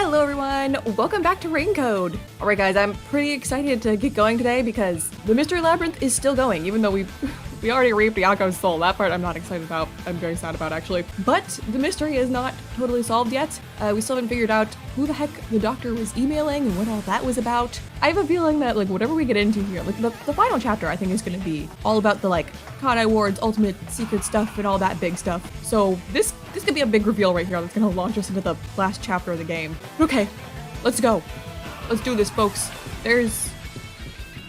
Hello everyone, welcome back to Raincode! Alright guys, I'm pretty excited to get going today because the Mystery Labyrinth is still going, even though we already reaped Yako's soul. That part I'm not excited about. I'm very sad about actually. But the mystery is not totally solved yet. We still haven't figured out who the heck the doctor was emailing and what all that was about. I have a feeling that like whatever we get into here, like the final chapter I think is gonna be all about the like Kanai Ward's ultimate secret stuff and all that big stuff. So this could be a big reveal right here that's gonna launch us into the last chapter of the game. Okay, let's go. Let's do this, folks. There's...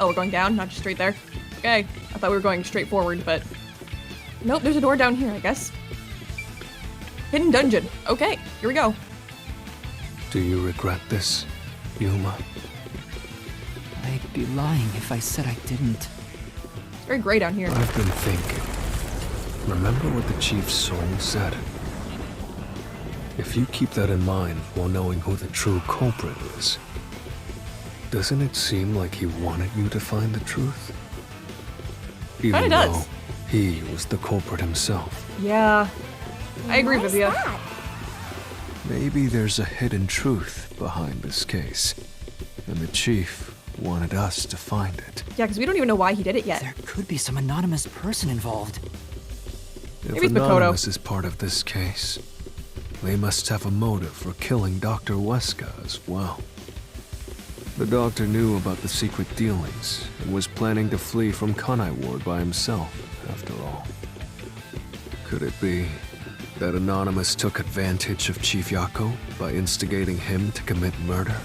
Oh, we're going down, not just straight there. Okay, I thought we were going straight forward, but... Nope, there's a door down here, I guess. Hidden dungeon. Okay, here we go. Do you regret this, Yuma? I'd be lying if I said I didn't. It's very gray down here. I've been thinking. Remember what the Chief's soul said? If you keep that in mind while knowing who the true culprit is, doesn't it seem like he wanted you to find the truth? Even Kinda though does. he was the culprit himself. Yeah, I agree with you. Maybe there's a hidden truth behind this case, and the Chief wanted us to find it. Yeah, because we don't even know why he did it yet. There could be some anonymous person involved. If Maybe it's Makoto. Anonymous is part of this case, they must have a motive for killing Dr. Weska as well. The doctor knew about the secret dealings and was planning to flee from Kanai Ward by himself, after all. Could it be that Anonymous took advantage of Chief Yako by instigating him to commit murder?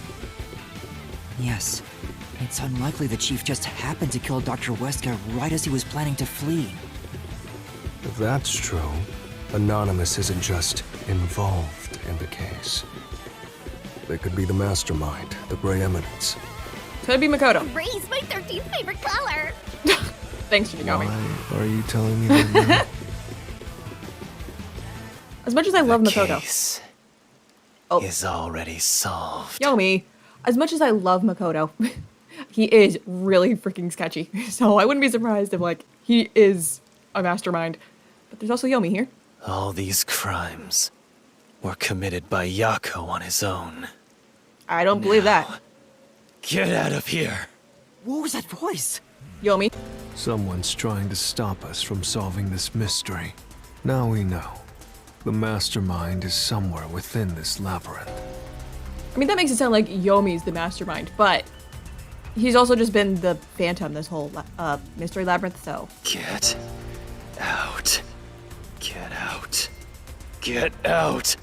Yes. It's unlikely the Chief just happened to kill Dr. Weska right as he was planning to flee. If that's true, Anonymous isn't just involved in the case. They could be the mastermind, the Grey Eminence. Could be Makoto. Gray's my 13th favorite color. Thanks, Shinigami. Why are you telling me that now? As much as I love Makoto. Case Oh. is already solved. Yomi, as much as I love Makoto, he is really freaking sketchy. So I wouldn't be surprised if, like, he is a mastermind. But there's also Yomi here. All these crimes were committed by Yako on his own. I don't believe that. Get out of here. What was that voice? Yomi. Someone's trying to stop us from solving this mystery. Now we know. The mastermind is somewhere within this labyrinth. I mean, that makes it sound like Yomi's the mastermind, but he's also just been the phantom this whole mystery labyrinth, so. Get out. Get out. Get out.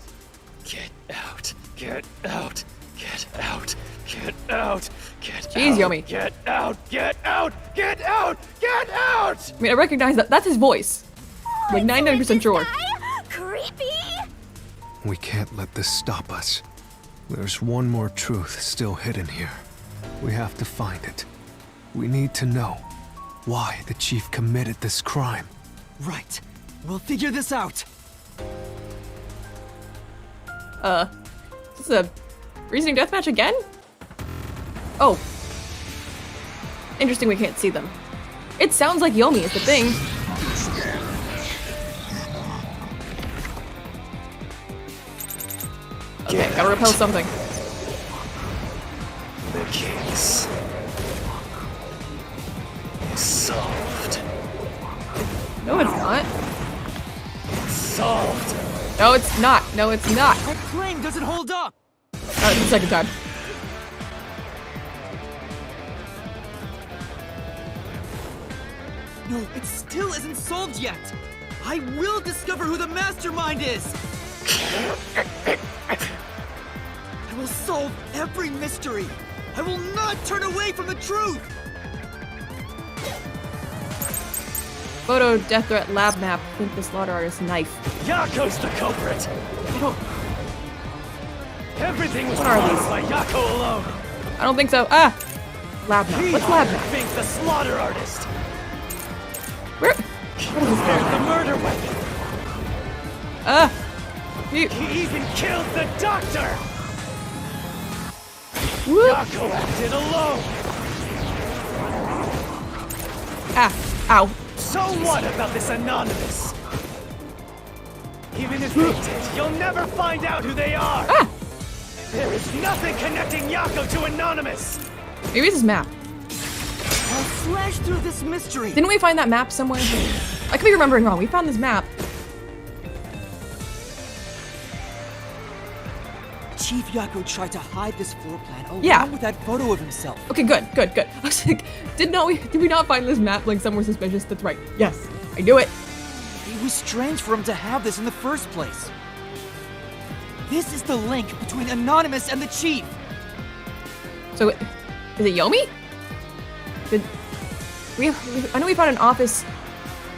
Get out. Get out. Get out. Get out. Get Jeez, out. Yomi. Get out. Get out. Get out. Get out. I mean, I recognize that. That's his voice. Like 99% sure. Creepy. We can't let this stop us. There's one more truth still hidden here. We have to find it. We need to know why the Chief committed this crime. Right. We'll figure this out. Is this a reasoning deathmatch again? Oh. Interesting we can't see them. It sounds like Yomi is the thing. Okay, gotta repel something. The case is solved. No, it's not. Solved. No, it's not. No, it's not. That claim doesn't hold up. It's the second time. No, it still isn't solved yet! I will discover who the mastermind is! I will solve every mystery! I will not turn away from the truth! Photo, death threat, lab map, think the slaughter artist knife. Yako's the culprit. I don't, Everything was What are caused these? by Yako alone. I don't think so. Ah! Lab map. He What's lab map? thinks the slaughter artist. Where? Prepared the murder weapon. He, He even killed the doctor. whoop. Yako acted alone. Ah! Ow! So what about this Anonymous? Even if they did, you'll never find out who they are. Ah! There is nothing connecting Yako to Anonymous! Maybe it's his map. I'll slash through this mystery. Didn't we find that map somewhere? I could be remembering wrong. We found this map. Chief Yako tried to hide this floor plan along Yeah. with that photo of himself. Okay, good. I was like, did we not find this map like somewhere suspicious? That's right. Yes, I knew it. It was strange for him to have this in the first place. This is the link between Anonymous and the Chief. So, is it Yomi? I know we found an office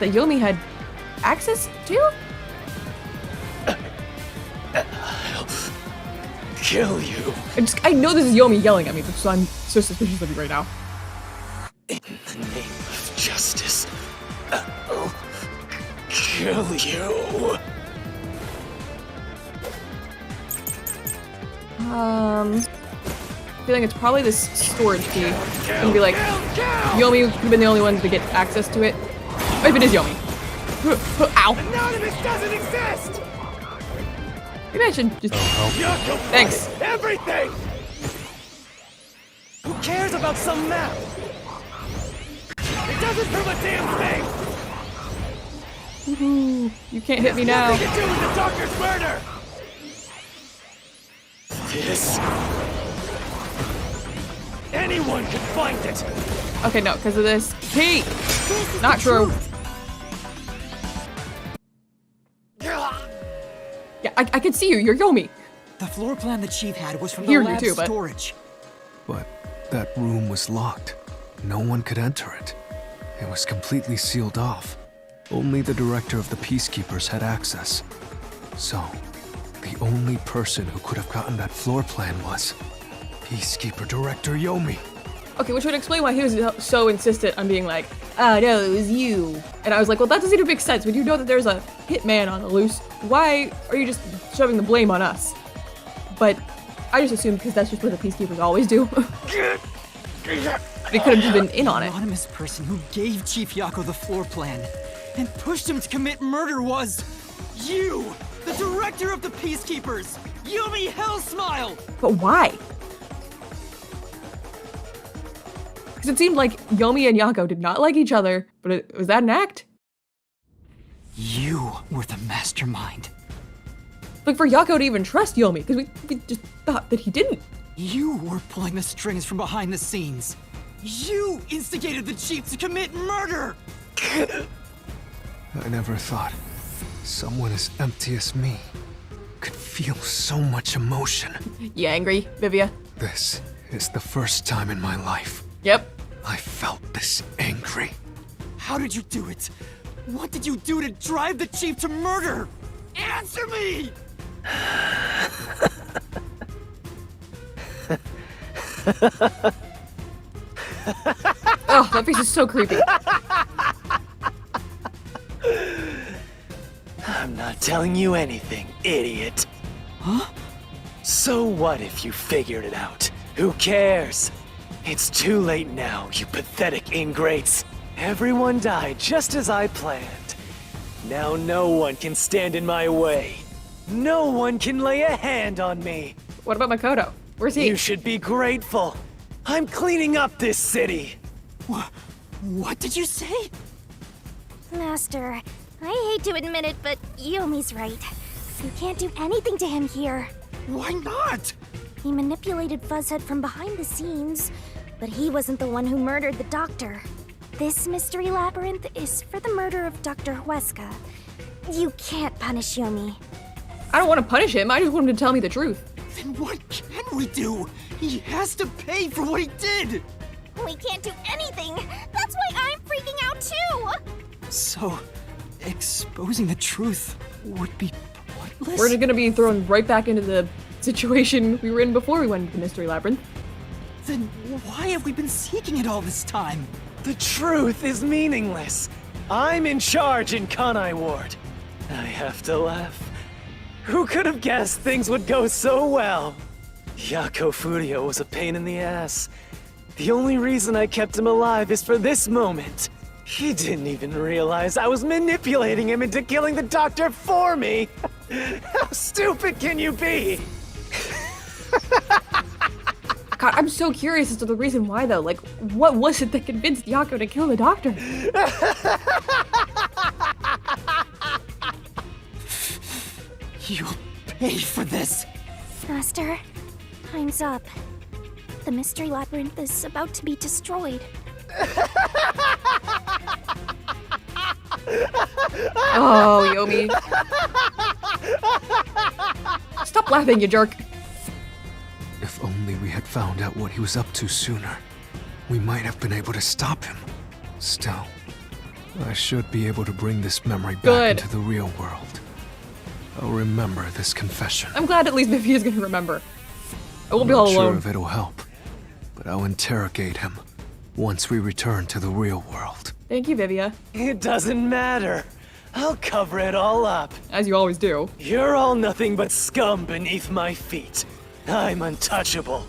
that Yomi had access to? Kill you. I know this is Yomi yelling at me, so I'm so suspicious of you right now. In the name of justice, I'll kill you. Feeling it's probably this storage key. It's gonna be like, Yomi could have been the only one to get access to it. What if it is Yomi? Ow. Anonymous doesn't exist! Maybe I should just... Yako Thanks. finds everything! Who cares about some map? It doesn't prove a damn thing! You can't hit me now. Nothing to do with the doctor's murder! This... Anyone can find it! Okay, no, because of this key. Not true. Yeah, I can see you. You're Yomi. The floor plan the Chief had was from the Hear you lab too, but- storage. But that room was locked. No one could enter it. It was completely sealed off. Only the director of the Peacekeepers had access. So, the only person who could have gotten that floor plan was Peacekeeper Director Yomi. Okay, which would explain why he was so insistent on being like, oh no, it was you. And I was like, well, that doesn't even make sense. When you know that there's a hitman on the loose, why are you just shoving the blame on us? But I just assumed because that's just what the Peacekeepers always do. They could have just been in on it. The anonymous person who gave Chief Yako the floor plan and pushed him to commit murder was you, the director of the Peacekeepers, Yomi Hellsmile. But why? Because it seemed like Yomi and Yako did not like each other, but was that an act? You were the mastermind. Like for Yako to even trust Yomi, because we just thought that he didn't. You were pulling the strings from behind the scenes. You instigated the Chief to commit murder! I never thought someone as empty as me could feel so much emotion. You angry, Vivia? This is the first time in my life Yep. I felt this angry. How did you do it? What did you do to drive the Chief to murder? Answer me! Oh, that face is so creepy. I'm not telling you anything, idiot. Huh? So what if you figured it out? Who cares? It's too late now, you pathetic ingrates. Everyone died just as I planned. Now no one can stand in my way. No one can lay a hand on me. What about Makoto? Where's he? You should be grateful. I'm cleaning up this city. What did you say? Master, I hate to admit it, but Yomi's right. You can't do anything to him here. Why not? He manipulated Fuzzhead from behind the scenes, but he wasn't the one who murdered the doctor. This mystery labyrinth is for the murder of Dr. Huesca. You can't punish Yomi. I don't want to punish him. I just want him to tell me the truth. Then what can we do? He has to pay for what he did! We can't do anything. That's why I'm freaking out too. So, exposing the truth would be pointless? We're gonna be thrown right back into the situation we were in before we went into the Mystery Labyrinth. Then why have we been seeking it all this time? The truth is meaningless. I'm in charge in Kanai Ward. I have to laugh. Who could have guessed things would go so well? Yako Furio was a pain in the ass. The only reason I kept him alive is for this moment. He didn't even realize I was manipulating him into killing the doctor for me. How stupid can you be? God, I'm so curious as to the reason why, though. Like, what was it that convinced Yako to kill the doctor? You'll pay for this. Master, time's up. The Mystery Labyrinth is about to be destroyed. Oh, Yomi. Stop laughing, you jerk. If only we had found out what he was up to sooner, we might have been able to stop him. Still, I should be able to bring this memory back Good. into the real world. I'll remember this confession. I'm glad at least Vivia's gonna remember. I won't be all Not sure alone. if it'll help, but I'll interrogate him once we return to the real world. Thank you, Vivia. It doesn't matter. I'll cover it all up. As you always do. You're all nothing but scum beneath my feet. I'm untouchable.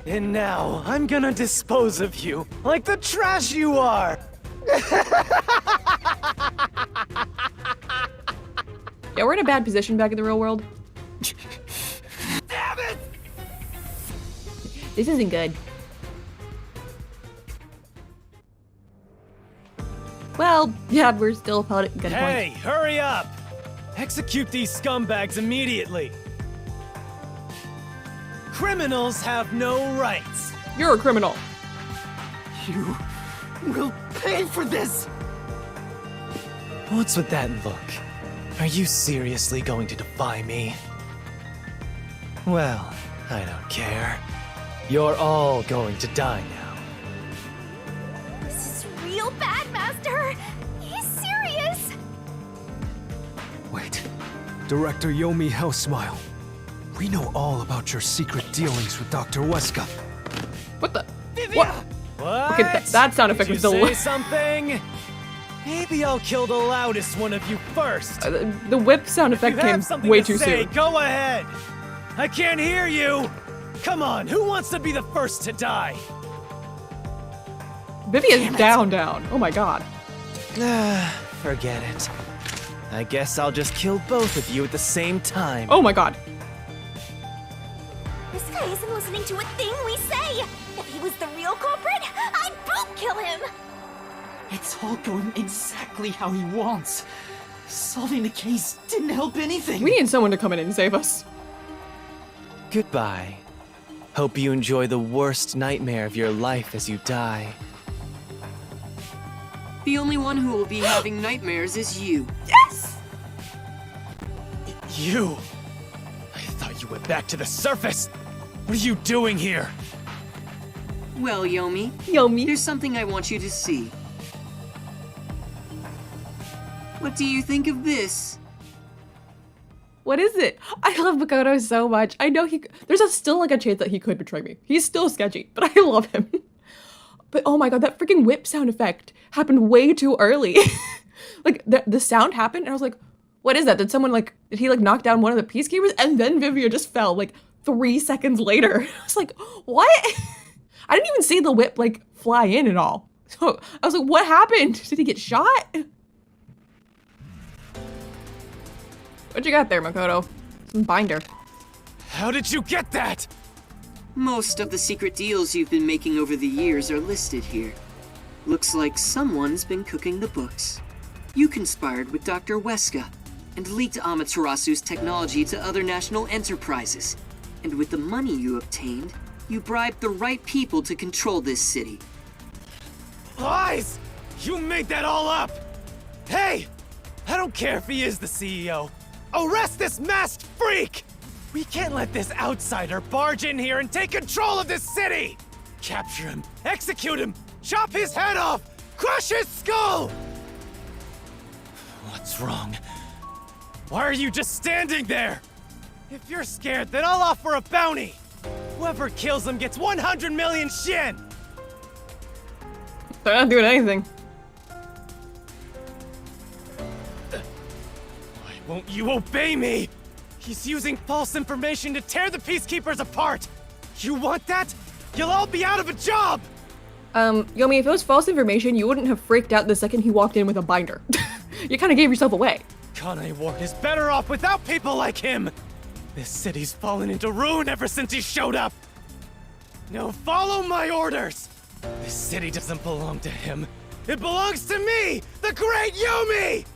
And now I'm gonna dispose of you like the trash you are. Yeah, we're in a bad position back in the real world. Damn it! This isn't good. Well, yeah, we're still about it. Good Hey, point. hurry up! Execute these scumbags immediately. Criminals have no rights. You're a criminal. You will pay for this. What's with that look? Are you seriously going to defy me? Well, I don't care. You're all going to die now. This is real bad, Master. He's serious. Wait, Director Yomi Hellsmile. We know all about your secret dealings with Dr. Weska. What the? What? What? Okay, that sound effect Did was you the say something? Maybe I'll kill the loudest one of you first. The whip sound effect You came have something way to too say, soon. go ahead. I can't hear you. Come on, who wants to be the first to die? Vivia's down. Oh my god. Forget it. I guess I'll just kill both of you at the same time. Oh my god. This guy isn't listening to a thing we say. If he was the real culprit, I'd boot kill him. It's all going exactly how he wants. Solving the case didn't help anything. We need someone to come in and save us. Goodbye. Hope you enjoy the worst nightmare of your life as you die. The only one who will be having nightmares is you. Yes! You! I thought you went back to the surface! What are you doing here? Well, Yomi, Yomi. there's something I want you to see. What do you think of this? What is it? I love Makoto so much. I know there's still like a chance that he could betray me. He's still sketchy, but I love him. But oh my god, that freaking whip sound effect happened way too early. Like the sound happened and I was like, what is that? Did he like knock down one of the peacekeepers? And then Vivia just fell like 3 seconds later. I was like, what? I didn't even see the whip like fly in at all. So I was like, what happened? Did he get shot? What you got there, Makoto? Some binder. How did you get that? Most of the secret deals you've been making over the years are listed here. Looks like someone's been cooking the books. You conspired with Dr. Weska and leaked Amaterasu's technology to other national enterprises. And with the money you obtained, you bribed the right people to control this city. Lies! You made that all up! Hey! I don't care if he is the CEO. Arrest this masked freak! We can't let this outsider barge in here and take control of this city! Capture him, execute him, chop his head off, crush his skull! What's wrong? Why are you just standing there? If you're scared, then I'll offer a bounty! Whoever kills him gets 100 million shin! They're not doing anything. Why won't you obey me? He's using false information to tear the Peacekeepers apart! You want that? You'll all be out of a job! Yomi, if it was false information, you wouldn't have freaked out the second he walked in with a binder. You kind of gave yourself away. Kanai Ward is better off without people like him! This city's fallen into ruin ever since he showed up! Now follow my orders! This city doesn't belong to him. It belongs to me, the great Yumi!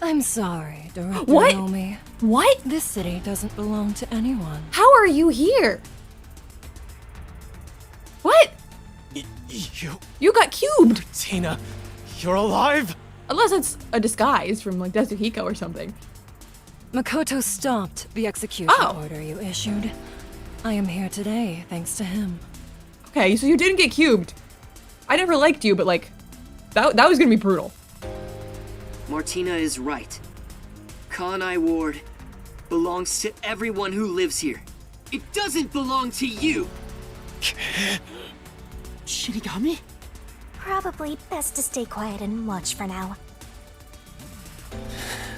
I'm sorry, Director What? Yomi. What? This city doesn't belong to anyone. How are you here? What? You, You got cubed! Tina, you're alive? Unless it's a disguise from like Yasuhiko or something. Makoto stopped the execution Oh. order you issued. I am here today thanks to him. Okay, so you didn't get cubed. I never liked you, but like, that was gonna be brutal. Martina is right. Kanai Ward belongs to everyone who lives here. It doesn't belong to you! Shinigami? Probably best to stay quiet and watch for now.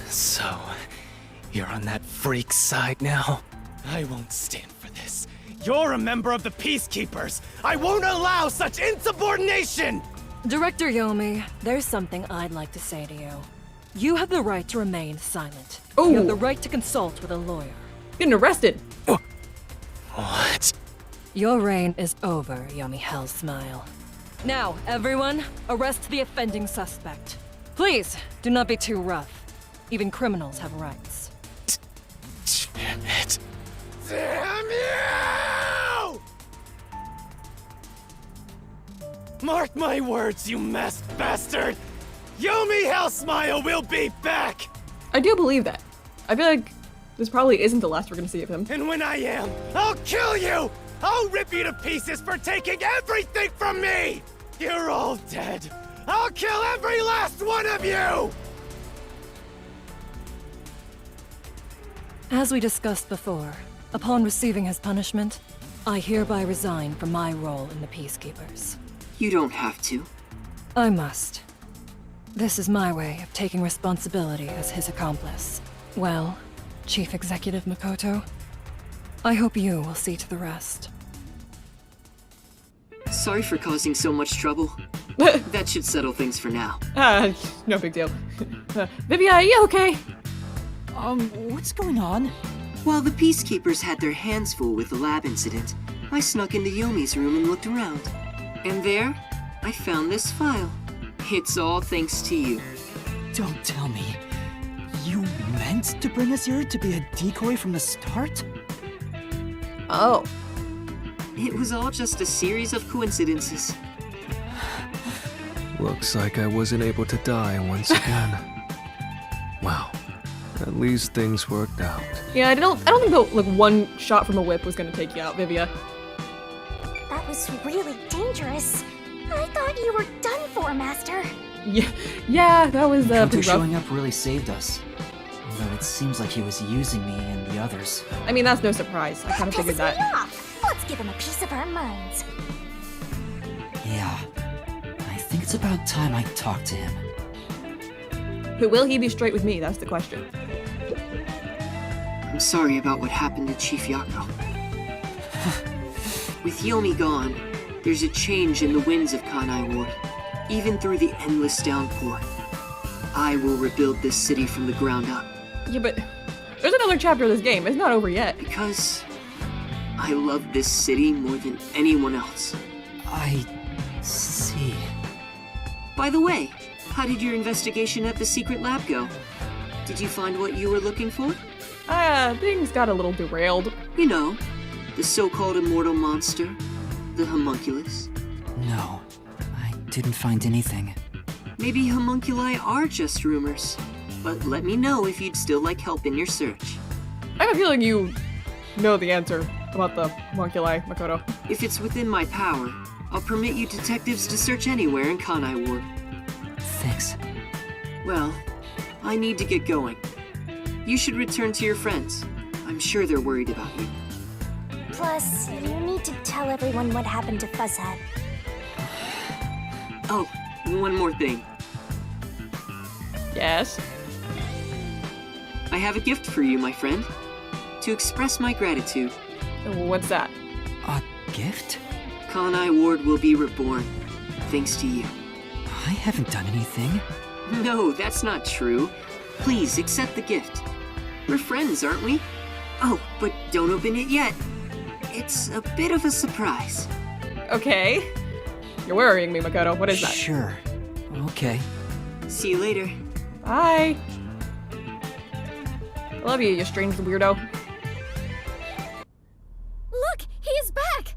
So, you're on that freak's side now? I won't stand for this. You're a member of the Peacekeepers! I won't allow such insubordination! Director Yomi, there's something I'd like to say to you. You have the right to remain silent. You have Ooh. the right to consult with a lawyer. Getting arrested. What? Your reign is over, Yomi Hellsmile. Now, everyone, arrest the offending suspect. Please, do not be too rough. Even criminals have rights. Damn it. Damn you! Mark my words, you masked bastard! Yomi Hellsmile will be back! I do believe that. I feel like this probably isn't the last we're gonna see of him. And when I am, I'll kill you! I'll rip you to pieces for taking everything from me! You're all dead! I'll kill every last one of you! As we discussed before, upon receiving his punishment, I hereby resign from my role in the Peacekeepers. You don't have to. I must. This is my way of taking responsibility as his accomplice. Well, Chief Executive Makoto, I hope you will see to the rest. Sorry for causing so much trouble. That should settle things for now. No big deal. Vivia, are you okay? What's going on? While the Peacekeepers had their hands full with the lab incident, I snuck into Yomi's room and looked around. And there, I found this file. It's all thanks to you. Don't tell me. You meant to bring us here to be a decoy from the start? Oh. It was all just a series of coincidences. Looks like I wasn't able to die once again. Wow. At least things worked out. Yeah, I don't think that like one shot from a whip was gonna take you out, Vivia. That was really dangerous. I thought you were done for, Master. Yeah, that was Makoto pretty rough. showing up really saved us. Although it seems like he was using me and the others. I mean, that's no surprise. I kind of That figured pisses me that. off. Let's give him a piece of our minds. Yeah. I think it's about time I talked to him. Will he be straight with me? That's the question. I'm sorry about what happened to Chief Yako. With Yomi gone, there's a change in the winds of Kanai Ward, even through the endless downpour. I will rebuild this city from the ground up, Yeah, but there's another chapter of this game. It's not over yet. because I love this city more than anyone else. I see. By the way, how did your investigation at the secret lab go? Did you find what you were looking for? Things got a little derailed. You know, the so-called immortal monster, the homunculus. No. I didn't find anything. Maybe homunculi are just rumors, but let me know if you'd still like help in your search. I have a feeling you know the answer about the homunculi, Makoto. If it's within my power, I'll permit you detectives to search anywhere in Kanai Ward. Thanks. Well, I need to get going. You should return to your friends. I'm sure they're worried about you. Plus, you need to tell everyone what happened to Fuzzhead. Oh, one more thing. Yes. I have a gift for you, my friend. To express my gratitude, What's that? A gift? Kanai Ward will be reborn, thanks to you. I haven't done anything. No, that's not true. Please accept the gift. We're friends, aren't we? Oh, but don't open it yet. It's a bit of a surprise. Okay. You're worrying me, Makoto. What is that? Sure. Okay. See you later. Bye. I love you, you strange weirdo. Look, he's back!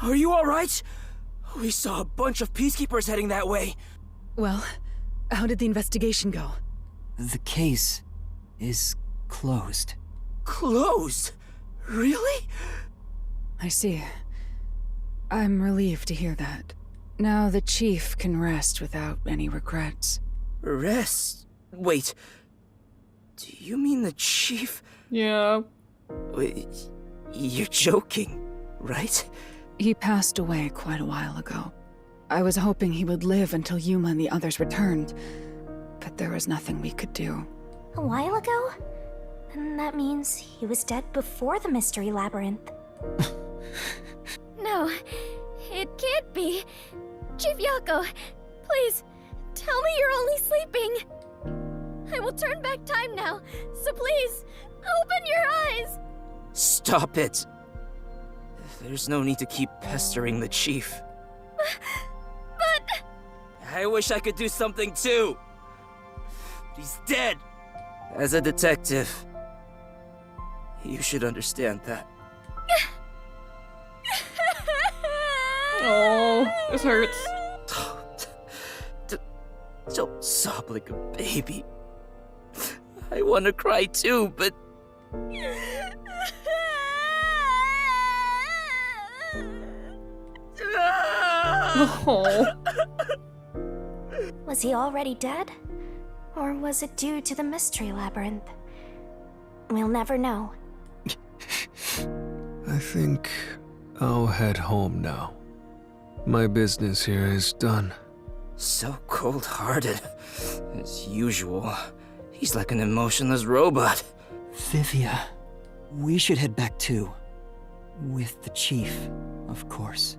Are you alright? We saw a bunch of peacekeepers heading that way. Well, how did the investigation go? The case is closed. Closed? Really? I see. I'm relieved to hear that. Now the chief can rest without any regrets. Rest? Wait. Do you mean the chief? Yeah. Wait, you're joking, right? He passed away quite a while ago. I was hoping he would live until Yuma and the others returned, but there was nothing we could do. A while ago? Then that means he was dead before the Mystery Labyrinth. No, it can't be. Chief Yako, please, tell me you're only sleeping. I will turn back time now, so please, open your eyes! Stop it. There's no need to keep pestering the chief. But... I wish I could do something too. He's dead. As a detective, you should understand that. Oh, this hurts. Don't sob like a baby. I want to cry too, but... Oh. Was he already dead? Or was it due to the Mystery Labyrinth? We'll never know. I think I'll head home now. My business here is done. So cold-hearted. As usual. He's like an emotionless robot. Vivia, we should head back too. With the chief, of course.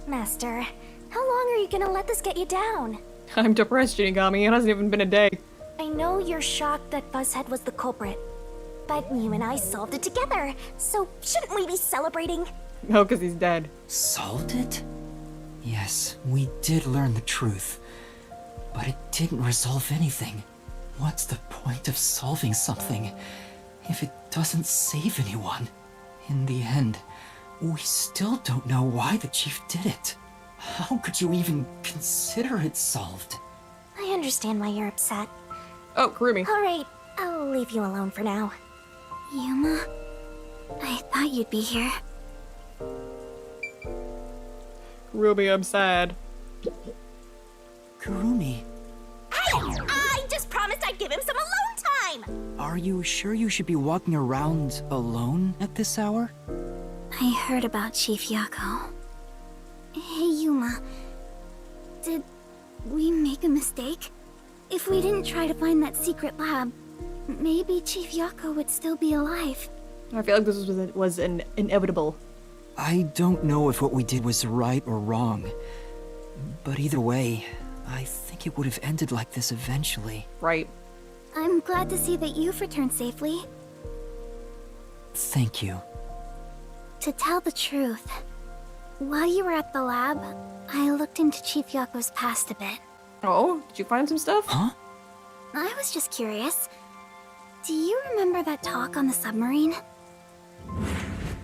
Master, how long are you gonna let this get you down? I'm depressed, Shinigami. It hasn't even been a day. I know you're shocked that Fuzzhead was the culprit, but you and I solved it together, so shouldn't we be celebrating? No, because he's dead. Solved it? Yes, we did learn the truth. But it didn't resolve anything. What's the point of solving something if it doesn't save anyone? In the end, we still don't know why the chief did it. How could you even consider it solved? I understand why you're upset. Oh, Kurumi. Alright, I'll leave you alone for now. Yuma, I thought you'd be here. Kurumi, I'm sad. Kurumi, I just promised I'd give him some alone time! are you sure you should be walking around alone at this hour? I heard about Chief Yako. Hey, Yuma. Did we make a mistake? If we didn't try to find that secret lab, maybe Chief Yako would still be alive. I feel like this was an inevitable. I don't know if what we did was right or wrong. But either way, I think it would have ended like this eventually. Right. I'm glad to see that you've returned safely. Thank you. To tell the truth, while you were at the lab, I looked into Chief Yako's past a bit. Oh, did you find some stuff? Huh? I was just curious. Do you remember that talk on the submarine?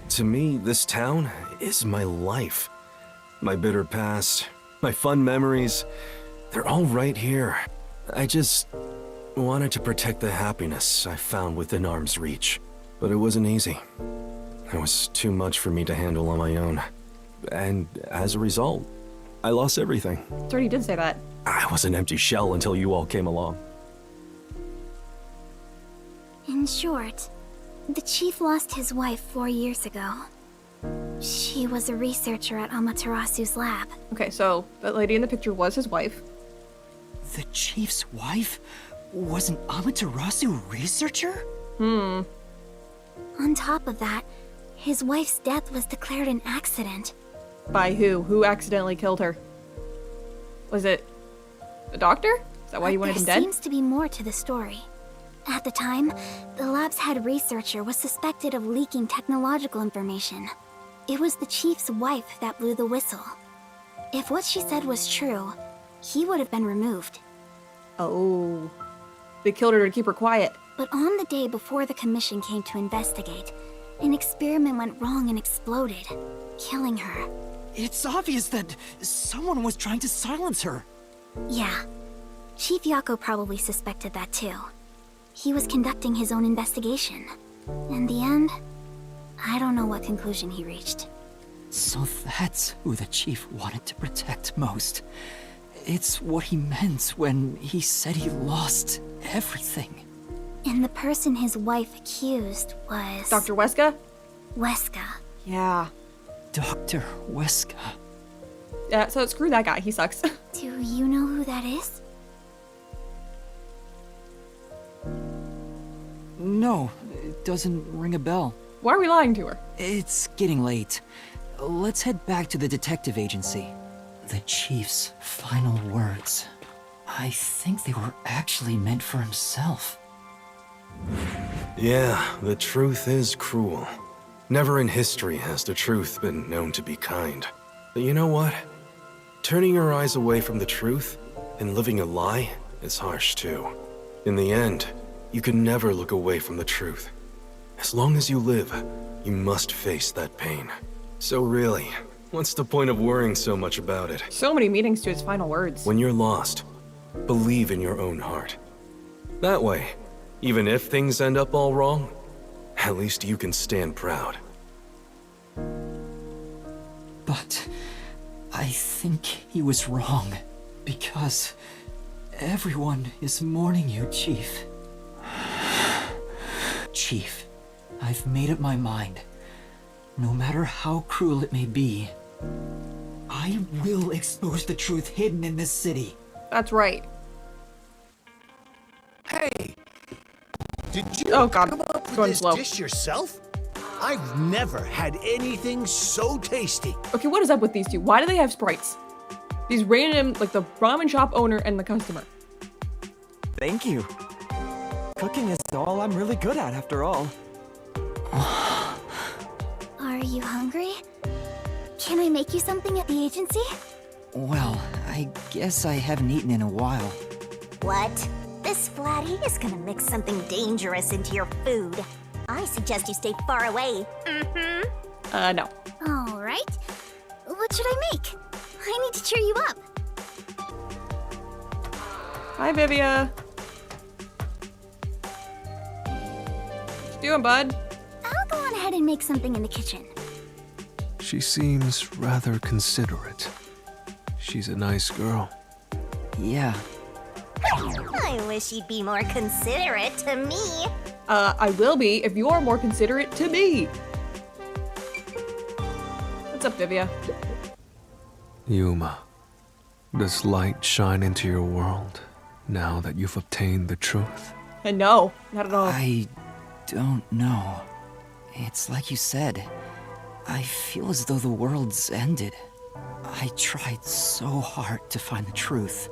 To me, this town is my life. My bitter past, my fun memories, they're all right here. I just wanted to protect the happiness I found within arm's reach. But it wasn't easy. It was too much for me to handle on my own. And as a result, I lost everything. Already did say that. I was an empty shell until you all came along. In short, the chief lost his wife 4 years ago. She was a researcher at Amaterasu's lab. Okay, so that lady in the picture was his wife. The chief's wife was an Amaterasu researcher? Hmm. On top of that, his wife's death was declared an accident. By who? Who accidentally killed her? Was it a doctor? Is that why you wanted him There dead? seems to be more to the story. At the time, the lab's head researcher was suspected of leaking technological information. It was the chief's wife that blew the whistle. If what she said was true, he would have been removed. Oh. They killed her to keep her quiet. But on the day before the commission came to investigate, an experiment went wrong and exploded, killing her. It's obvious that someone was trying to silence her. Yeah. Chief Yako probably suspected that too. He was conducting his own investigation. In the end, I don't know what conclusion he reached. So that's who the chief wanted to protect most. It's what he meant when he said he lost everything. And the person his wife accused was... Dr. Weska? Weska. Yeah. Dr. Weska. Yeah, so screw that guy. He sucks. Do you know who that is? No, it doesn't ring a bell. Why are we lying to her? It's getting late. Let's head back to the detective agency. The chief's final words. I think they were actually meant for himself. Yeah, the truth is cruel. Never in history has the truth been known to be kind. But you know what? Turning your eyes away from the truth and living a lie is harsh too. In the end, you can never look away from the truth. As long as you live, you must face that pain. So really, what's the point of worrying so much about it? So many meanings to his final words. When you're lost, believe in your own heart. That way, even if things end up all wrong, at least you can stand proud. But I think he was wrong, because everyone is mourning you, Chief. Chief, I've made up my mind. No matter how cruel it may be, I will expose the truth hidden in this city. That's right. Hey! Did you Oh god, come up with going this slow. dish yourself? I've never had anything so tasty. Okay, what is up with these two? Why do they have sprites? These random, like the ramen shop owner and the customer. Thank you. Cooking is all I'm really good at, after all. Are you hungry? Can I make you something at the agency? Well, I guess I haven't eaten in a while. What? This flatty is gonna mix something dangerous into your food. I suggest you stay far away. No. All right. What should I make? I need to cheer you up. Hi, Vivia. What you doing, bud? I'll go on ahead and make something in the kitchen. She seems rather considerate. She's a nice girl. Yeah. I wish you'd be more considerate to me. I will be if you're more considerate to me. What's up, Vivia? Yuma, does light shine into your world now that you've obtained the truth? And no, not at all. I don't know. It's like you said. I feel as though the world's ended. I tried so hard to find the truth.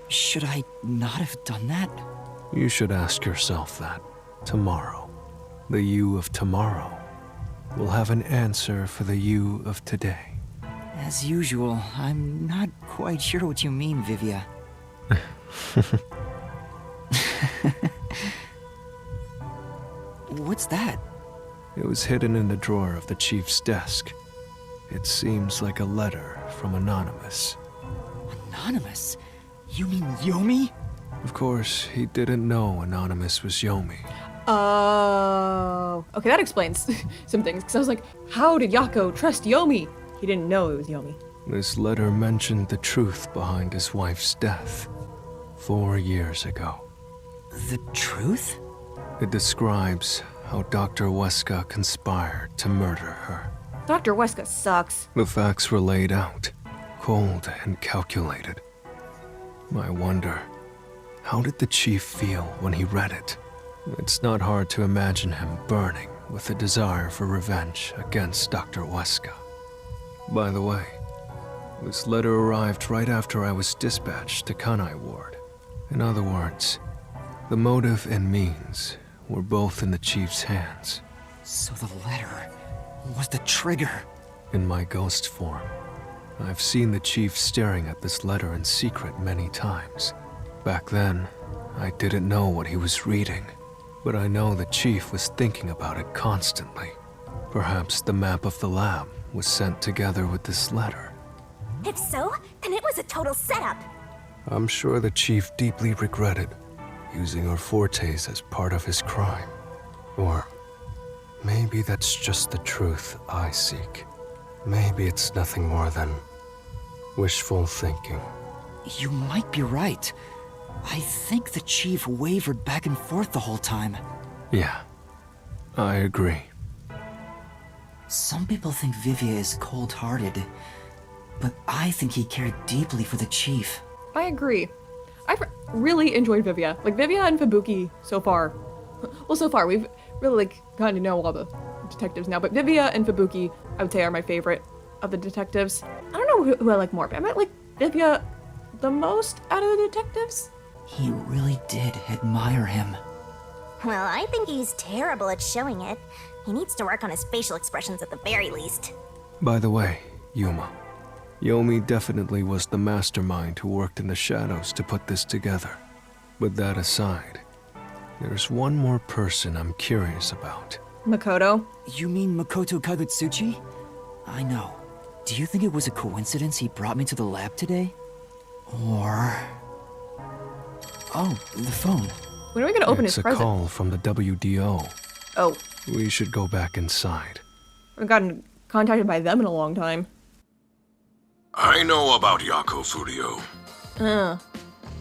Should I not have done that? You should ask yourself that tomorrow. The you of tomorrow will have an answer for the you of today. As usual, I'm not quite sure what you mean, Vivia. What's that? It was hidden in the drawer of the chief's desk. It seems like a letter from Anonymous. Anonymous? You mean Yomi? Of course, he didn't know Anonymous was Yomi. Oh. Okay, that explains some things. Because I was like, how did Yako trust Yomi? He didn't know it was Yomi. This letter mentioned the truth behind his wife's death 4 years ago. The truth? It describes how Dr. Weska conspired to murder her. Dr. Weska sucks. The facts were laid out, cold and calculated. I wonder, how did the chief feel when he read it? It's not hard to imagine him burning with a desire for revenge against Dr. Weska. By the way, this letter arrived right after I was dispatched to Kanai Ward. In other words, the motive and means were both in the Chief's hands. So the letter was the trigger. In my ghost form, I've seen the Chief staring at this letter in secret many times. Back then, I didn't know what he was reading, but I know the Chief was thinking about it constantly. Perhaps the map of the lab was sent together with this letter. If so, then it was a total setup. I'm sure the Chief deeply regretted using our fortes as part of his crime. Or maybe that's just the truth I seek. Maybe it's nothing more than wishful thinking. You might be right. I think the Chief wavered back and forth the whole time. Yeah, I agree. Some people think Vivia is cold-hearted, but I think he cared deeply for the Chief. I agree. I've really enjoyed Vivia. Like, Vivia and Fubuki so far. Well, so far, we've really, gotten to know all the detectives now, but Vivia and Fubuki, I would say, are my favorite of the detectives. I don't know who I like more, but I might like Vivia the most out of the detectives. He really did admire him. Well, I think he's terrible at showing it. He needs to work on his facial expressions at the very least. By the way, Yuma, Yomi definitely was the mastermind who worked in the shadows to put this together. But that aside, there's one more person I'm curious about. Makoto? You mean Makoto Kagutsuchi? I know. Do you think it was a coincidence he brought me to the lab today? Or... Oh, the phone. When are we gonna open his present? It's a call from the WDO. Oh. We should go back inside. I haven't gotten contacted by them in a long time. I know about Yako Furio.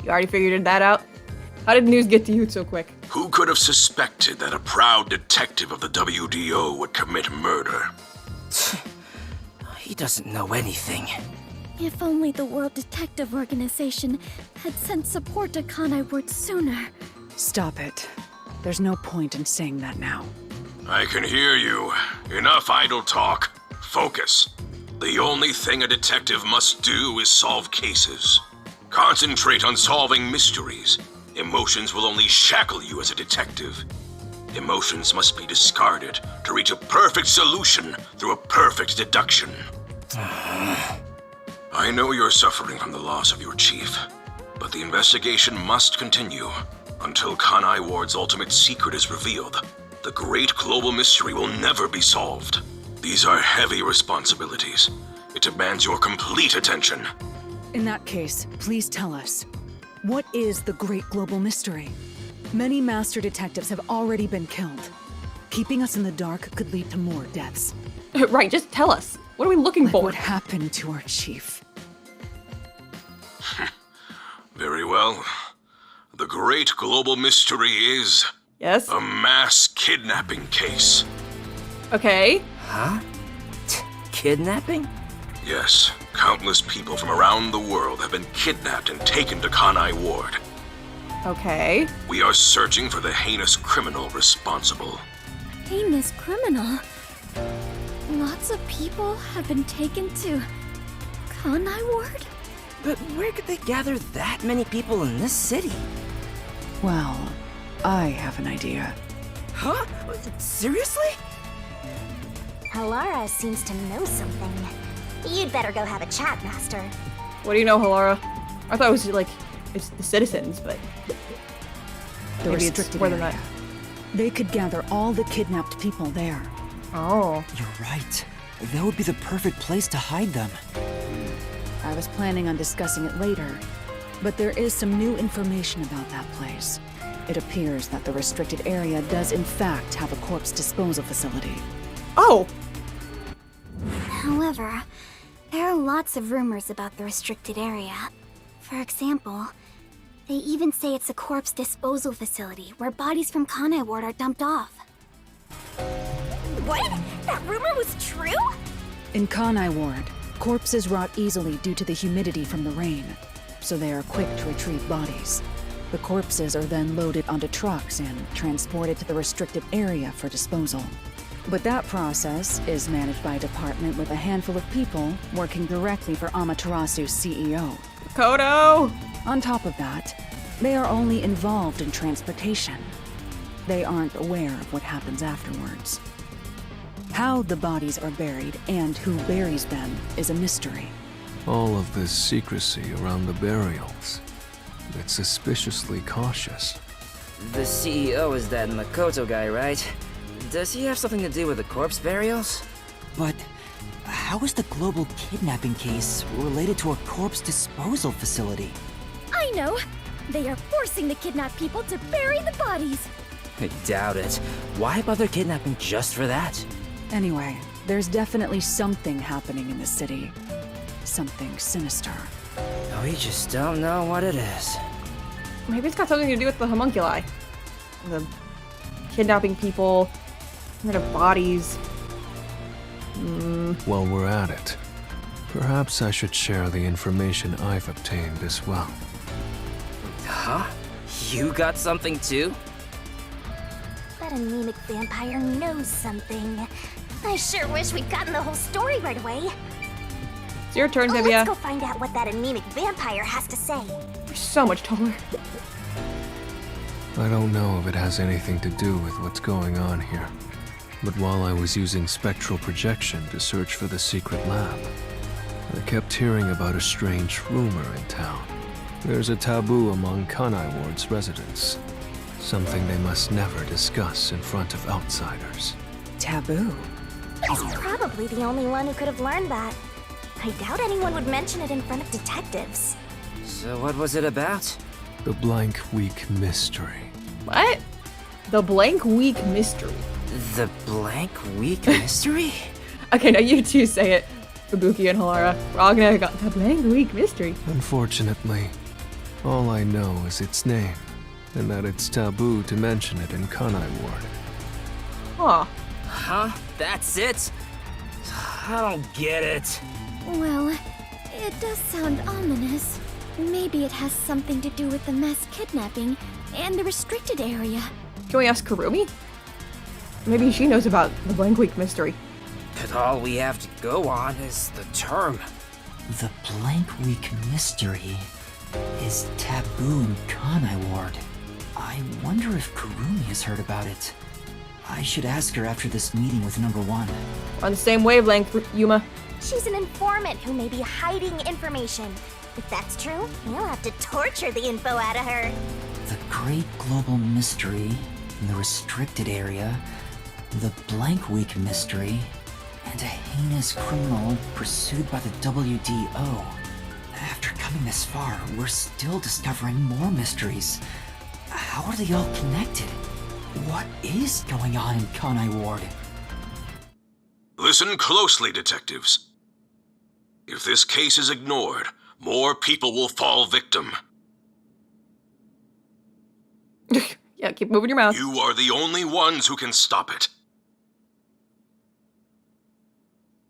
You already figured that out? How did news get to you so quick? Who could have suspected that a proud detective of the WDO would commit murder? He doesn't know anything. If only the World Detective Organization had sent support to Kanai Ward sooner. Stop it. There's no point in saying that now. I can hear you. Enough idle talk. Focus. The only thing a detective must do is solve cases. Concentrate on solving mysteries. Emotions will only shackle you as a detective. Emotions must be discarded to reach a perfect solution through a perfect deduction. I know you're suffering from the loss of your chief, but the investigation must continue until Kanai Ward's ultimate secret is revealed. The great global mystery will never be solved. These are heavy responsibilities. It demands your complete attention. In that case, please tell us. What is the great global mystery? Many master detectives have already been killed. Keeping us in the dark could lead to more deaths. Right, just tell us. What are we looking for? What happened to our chief? Very well. The great global mystery is... Yes? A mass kidnapping case. Okay. Huh? Kidnapping? Yes. Countless people from around the world have been kidnapped and taken to Kanai Ward. Okay. We are searching for the heinous criminal responsible. Heinous criminal? Lots of people have been taken to Kanai Ward? But where could they gather that many people in this city? Well, I have an idea. Huh? Seriously? Halara seems to know something. You'd better go have a chat, Master. What do you know, Halara? I thought it was it's the citizens, but The maybe it's restricted more than area. that. They could gather all the kidnapped people there. Oh. You're right. That would be the perfect place to hide them. I was planning on discussing it later, but there is some new information about that place. It appears that the restricted area does in fact have a corpse disposal facility. Oh! However, there are lots of rumors about the restricted area. For example, they even say it's a corpse disposal facility where bodies from Kanai Ward are dumped off. What? That rumor was true? In Kanai Ward, corpses rot easily due to the humidity from the rain, so they are quick to retrieve bodies. The corpses are then loaded onto trucks and transported to the restricted area for disposal. But that process is managed by a department with a handful of people working directly for Amaterasu's CEO. Kodo! On top of that, They are only involved in transportation. They aren't aware of what happens afterwards. How the bodies are buried and who buries them is a mystery. All of this secrecy around the burials. It's suspiciously cautious. The CEO is that Makoto guy, right? Does he have something to do with the corpse burials? But how is the global kidnapping case related to a corpse disposal facility? I know! They are forcing the kidnapped people to bury the bodies! I doubt it. Why bother kidnapping just for that? Anyway, there's definitely something happening in the city. Something sinister. We just don't know what it is. Maybe it's got something to do with the homunculi. The kidnapping people, rid of bodies. While we're at it, perhaps I should share the information I've obtained as well. Huh? You got something too? That anemic vampire knows something. I sure wish we'd gotten the whole story right away. It's your turn, Let's Vivia. go find out what that anemic vampire has to say. You're so much taller. I don't know if it has anything to do with what's going on here, but while I was using spectral projection to search for the secret lab, I kept hearing about a strange rumor in town. There's a taboo among Kanai Ward's residents. Something they must never discuss in front of outsiders. Taboo? He's probably the only one who could have learned that. I doubt anyone would mention it in front of detectives. So what was it about? The Blank Week Mystery. What? The Blank Week Mystery. The Blank Week Mystery? Okay, now you two say it. Fubuki and Halara. We're all gonna go, the Blank Week Mystery. Unfortunately, all I know is its name, and that it's taboo to mention it in Kanai Ward. Huh. Huh? That's it? I don't get it. Well, it does sound ominous. Maybe it has something to do with the mass kidnapping and the restricted area. Can we ask Kurumi? Maybe she knows about the Blank Week Mystery. But all we have to go on is the term. The Blank Week Mystery is taboo in Kanai Ward. I wonder if Kurumi has heard about it. I should ask her after this meeting with number 1. We're on the same wavelength, Yuma. She's an informant who may be hiding information. If that's true, we'll have to torture the info out of her. The Great Global Mystery in the restricted area, the Blank Week Mystery, and a heinous criminal pursued by the WDO. After coming this far, we're still discovering more mysteries. How are they all connected? What is going on in Kanai Ward? Listen closely, detectives. If this case is ignored, more people will fall victim. Yeah, keep moving your mouth. You are the only ones who can stop it.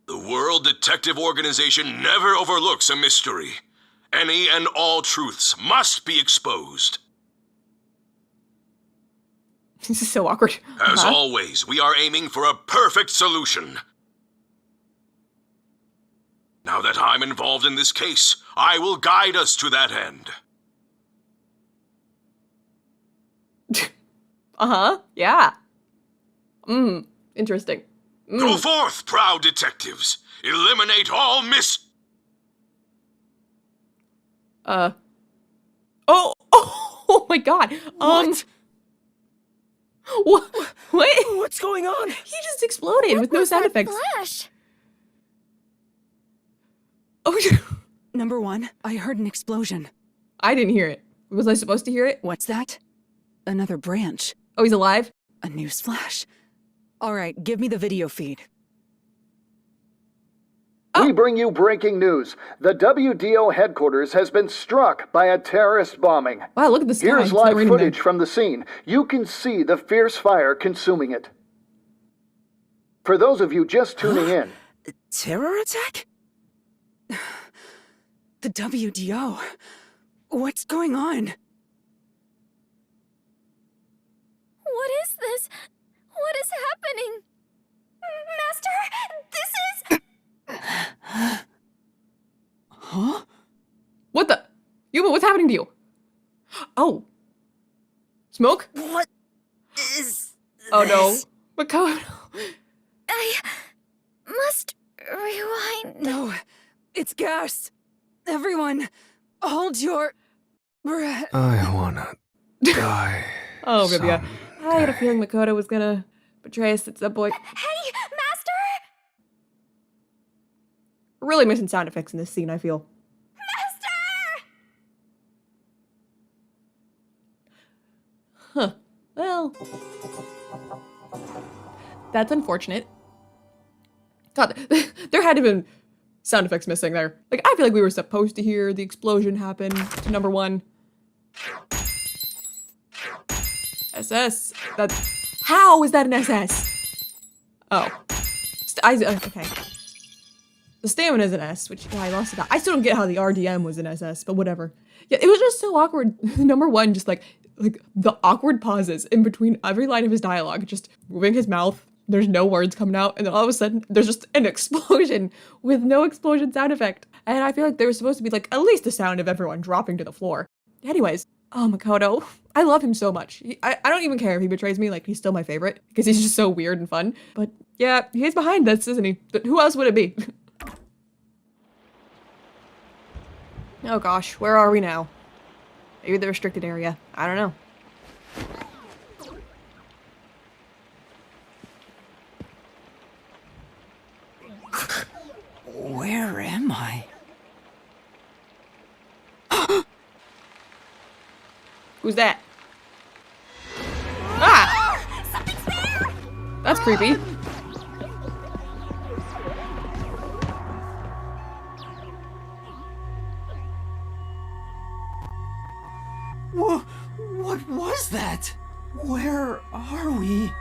The World Detective Organization never overlooks a mystery. Any and all truths must be exposed. This is so awkward. As always, we are aiming for a perfect solution. Now that I'm involved in this case, I will guide us to that end. Yeah. Interesting. Go forth, proud detectives. Eliminate all Oh my god. What? What's going on? He just exploded with no sound effects. Flash! Oh, Number 1, I heard an explosion. I didn't hear it. Was I supposed to hear it? What's that? Another branch. Oh, he's alive? A news flash. All right, give me the video feed. We bring you breaking news. The WDO headquarters has been struck by a terrorist bombing. Wow, look at this. Here's live footage from the scene. You can see the fierce fire consuming it. For those of you just tuning in. Terror attack? The WDO. What's going on? What is this? What is happening? Master, this is... Huh? What the? Yuma, what's happening to you? Oh. Smoke? What is Oh no. Makoto. I must rewind. No, it's gas. Everyone, hold your breath. I wanna die. Oh, Ribia. I had a feeling Makoto was gonna betray us at some point. Hey, Master! Really missing sound effects in this scene, I feel. Huh. Well. That's unfortunate. God, there had to have been sound effects missing there. Like, I feel like we were supposed to hear the explosion happen to number 1. SS. That's... How is that an SS? Oh. Okay. The stamina is an S, which, yeah, I lost it. I still don't get how the RDM was an SS, but whatever. Yeah, it was just so awkward. Number 1, just like the awkward pauses in between every line of his dialogue, just moving his mouth. There's no words coming out, and then all of a sudden, there's just an explosion with no explosion sound effect. And I feel like there was supposed to be, like, at least the sound of everyone dropping to the floor. Anyways, oh, Makoto. I love him so much. I don't even care if he betrays me, like, he's still my favorite, because he's just so weird and fun. But, yeah, he's behind this, isn't he? But who else would it be? Oh gosh, where are we now? Maybe the restricted area. I don't know. Where am I? Who's that? Ah! Something's there! That's creepy. What was that? Where are we?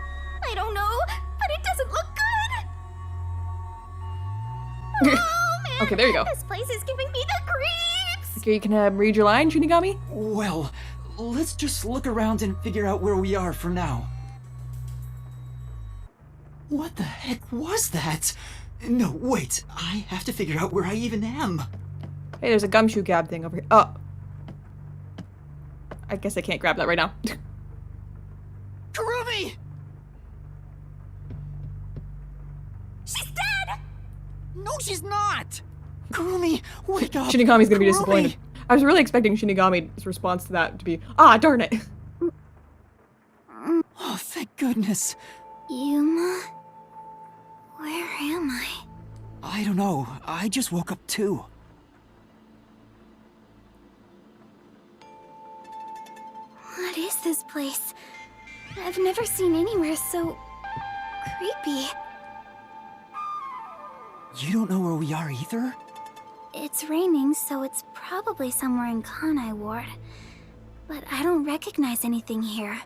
I don't know, but it doesn't look good. Oh, man. Okay, there you go. This place is giving me the creeps. Okay, you can read your line, Shinigami? Well, let's just look around and figure out where we are for now. What the heck was that? No, wait. I have to figure out where I even am. Hey, there's a gumshoe gab thing over here. Oh. I guess I can't grab that right now. Kurumi! She's dead! No, she's not! Kurumi, wake up! Shinigami's gonna be Kurumi! disappointed. I was really expecting Shinigami's response to that to be, ah, darn it. Oh, thank goodness. Yuma? Where am I? I don't know. I just woke up too. What is this place? I've never seen anywhere so creepy. You don't know where we are either? It's raining, so it's probably somewhere in Kanai Ward. But I don't recognize anything here.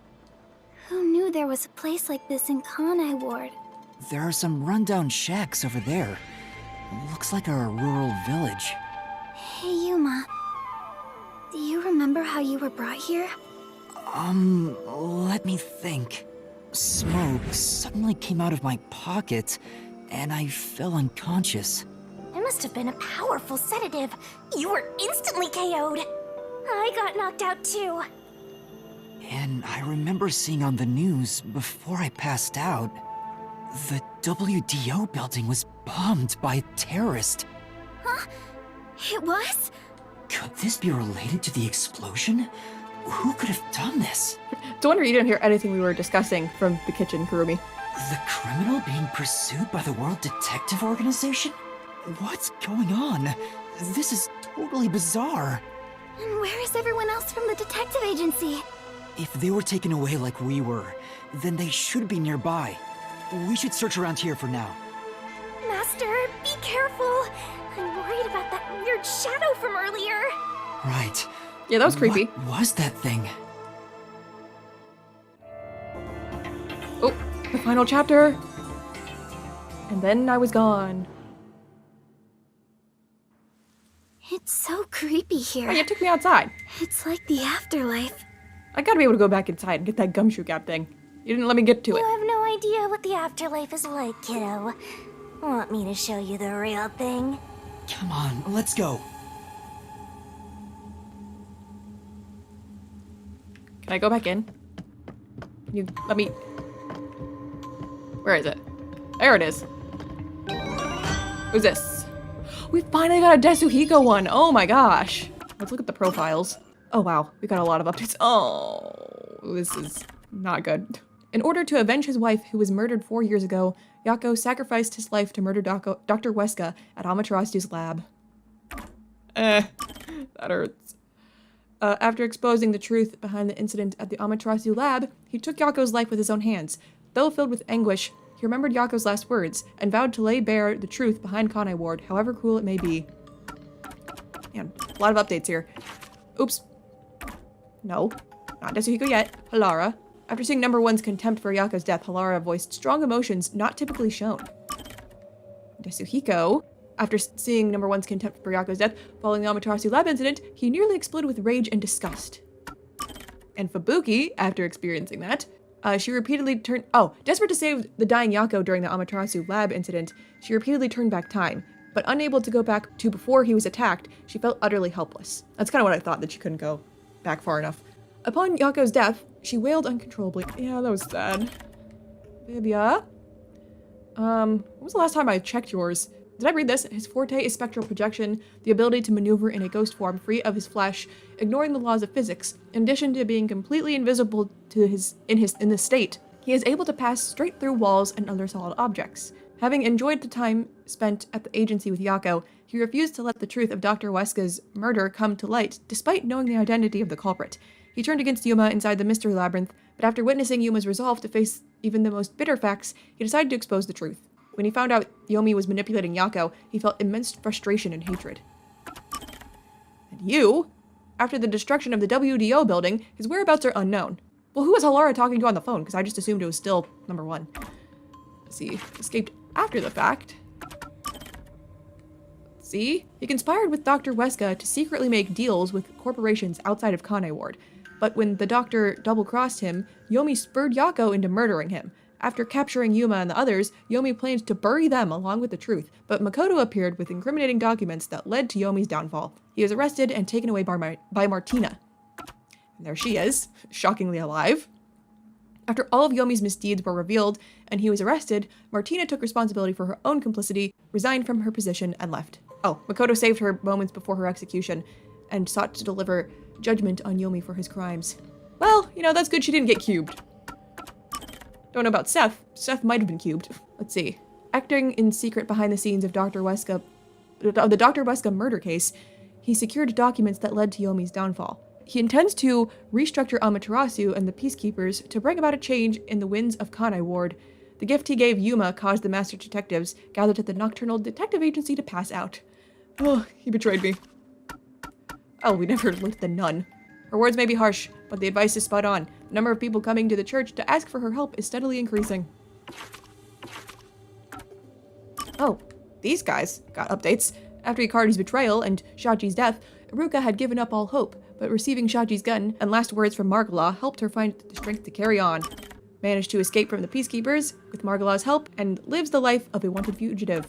Who knew there was a place like this in Kanai Ward? There are some rundown shacks over there. Looks like a rural village. Hey, Yuma. Do you remember how you were brought here? Let me think. Smoke suddenly came out of my pocket, and I fell unconscious. It must have been a powerful sedative. You were instantly KO'd. I got knocked out too. And I remember seeing on the news before I passed out, the WDO building was bombed by a terrorist. Huh? It was? Could this be related to the explosion? Who could have done this? No wonder you didn't hear anything we were discussing from the kitchen, Kurumi. The criminal being pursued by the World Detective Organization? What's going on? This is totally bizarre. And where is everyone else from the detective agency? If they were taken away like we were, then they should be nearby. We should search around here for now. Master, be careful. I'm worried about that weird shadow from earlier. Right. Yeah, that was creepy. What was that thing? Oh, the final chapter. And then I was gone. It's so creepy here. Oh, you took me outside. It's like the afterlife. I gotta be able to go back inside and get that gumshoe gap thing. You didn't let me get to You it. have no idea what the afterlife is like, kiddo. Want me to show you the real thing? Come on, let's go. I go back in? Can you let me... Where is it? There it is. Who's this? We finally got a Desuhiko one! Oh my gosh! Let's look at the profiles. Oh wow, we got a lot of updates. Oh, this is not good. In order to avenge his wife, who was murdered 4 years ago, Yako sacrificed his life to murder Dr. Weska at Amaterasu's lab. That hurts. After exposing the truth behind the incident at the Amaterasu lab, he took Yako's life with his own hands. Though filled with anguish, he remembered Yako's last words and vowed to lay bare the truth behind Kanai Ward, however cruel it may be. Man, a lot of updates here. Oops. No, not Desuhiko yet. Halara. After seeing Number One's contempt for Yako's death, Halara voiced strong emotions not typically shown. Desuhiko. After seeing Number One's contempt for Yako's death following the Amaterasu lab incident, he nearly exploded with rage and disgust. And Fubuki, after experiencing that, she repeatedly turned... Oh, desperate to save the dying Yako during the Amaterasu lab incident, she repeatedly turned back time. But unable to go back to before he was attacked, she felt utterly helpless. That's kind of what I thought, that she couldn't go back far enough. Upon Yako's death, she wailed uncontrollably. Yeah, that was sad. Bibia? When was the last time I checked yours? Did I read this? His forte is spectral projection, the ability to maneuver in a ghost form free of his flesh, ignoring the laws of physics. In addition to being completely invisible to in this state, he is able to pass straight through walls and other solid objects. Having enjoyed the time spent at the agency with Yako, he refused to let the truth of Dr. Weska's murder come to light, despite knowing the identity of the culprit. He turned against Yuma inside the Mystery Labyrinth, but after witnessing Yuma's resolve to face even the most bitter facts, he decided to expose the truth. When he found out Yomi was manipulating Yako, he felt immense frustration and hatred. And you? After the destruction of the WDO building, his whereabouts are unknown. Well, who was Halara talking to on the phone? Because I just assumed it was still Number One. Let's see. Escaped after the fact. Let's see. He conspired with Dr. Weska to secretly make deals with corporations outside of Kanai Ward. But when the doctor double-crossed him, Yomi spurred Yako into murdering him. After capturing Yuma and the others, Yomi planned to bury them along with the truth, but Makoto appeared with incriminating documents that led to Yomi's downfall. He was arrested and taken away by Martina. And there she is, shockingly alive. After all of Yomi's misdeeds were revealed and he was arrested, Martina took responsibility for her own complicity, resigned from her position, and left. Oh, Makoto saved her moments before her execution and sought to deliver judgment on Yomi for his crimes. Well, you know, that's good she didn't get cubed. Don't know about Seth. Seth might have been cubed. Let's see. Acting in secret behind the scenes of the Dr. Weska murder case, he secured documents that led to Yomi's downfall. He intends to restructure Amaterasu and the Peacekeepers to bring about a change in the winds of Kanai Ward. The gift he gave Yuma caused the Master Detectives gathered at the Nocturnal Detective Agency to pass out. Oh, he betrayed me. Oh, we never looked at the nun. Her words may be harsh, but the advice is spot on. The number of people coming to the church to ask for her help is steadily increasing. Oh, these guys got updates. After Hikari's betrayal and Shachi's death, Iruka had given up all hope, but receiving Shachi's gun and last words from Margala helped her find the strength to carry on. Managed to escape from the Peacekeepers with Margala's help and lives the life of a wanted fugitive.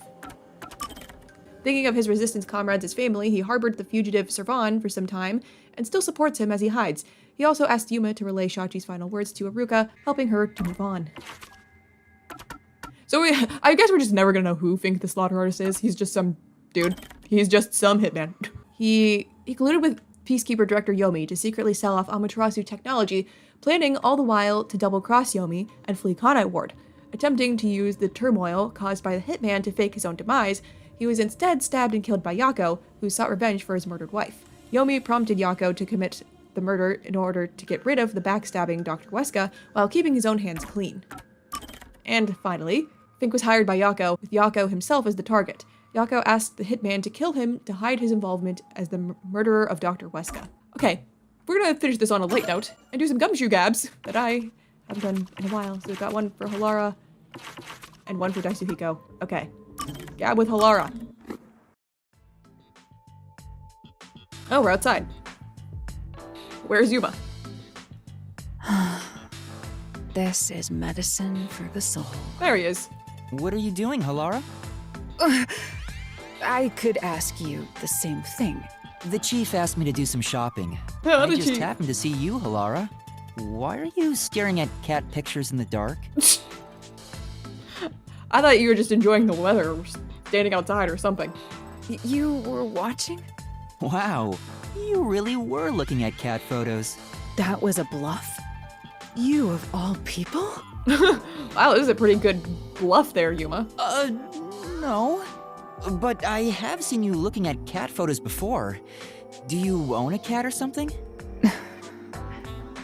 Thinking of his resistance comrades as family, he harbored the fugitive Servan for some time and still supports him as he hides. He also asked Yuma to relay Shachi's final words to Iruka, helping her to move on. So I guess we're just never gonna know who Fink the Slaughter Artist is. He's just some dude. He's just some hitman. He colluded with Peacekeeper Director Yomi to secretly sell off Amaterasu technology, planning all the while to double-cross Yomi and flee Kanai Ward. Attempting to use the turmoil caused by the hitman to fake his own demise, he was instead stabbed and killed by Yako, who sought revenge for his murdered wife. Yomi prompted Yako to commit the murder in order to get rid of the backstabbing Dr. Weska while keeping his own hands clean. And finally, Fink was hired by Yako, with Yako himself as the target. Yako asked the hitman to kill him to hide his involvement as the murderer of Dr. Weska. Okay, we're gonna finish this on a light note and do some gumshoe gabs that I haven't done in a while. So we've got one for Halara and one for Daisuhiko. Okay. Gab with Halara. Oh, we're outside. Where's Yuma? This is medicine for the soul. There he is. What are you doing, Halara? I could ask you the same thing. The chief asked me to do some shopping. Oh, I the just chief. happened to see you, Halara. why are you staring at cat pictures in the dark? I thought you were just enjoying the weather, or standing outside or something. You were watching? Wow, you really were looking at cat photos. That was a bluff? You of all people? Wow, this is a pretty good bluff there, Yuma. No. But I have seen you looking at cat photos before. Do you own a cat or something?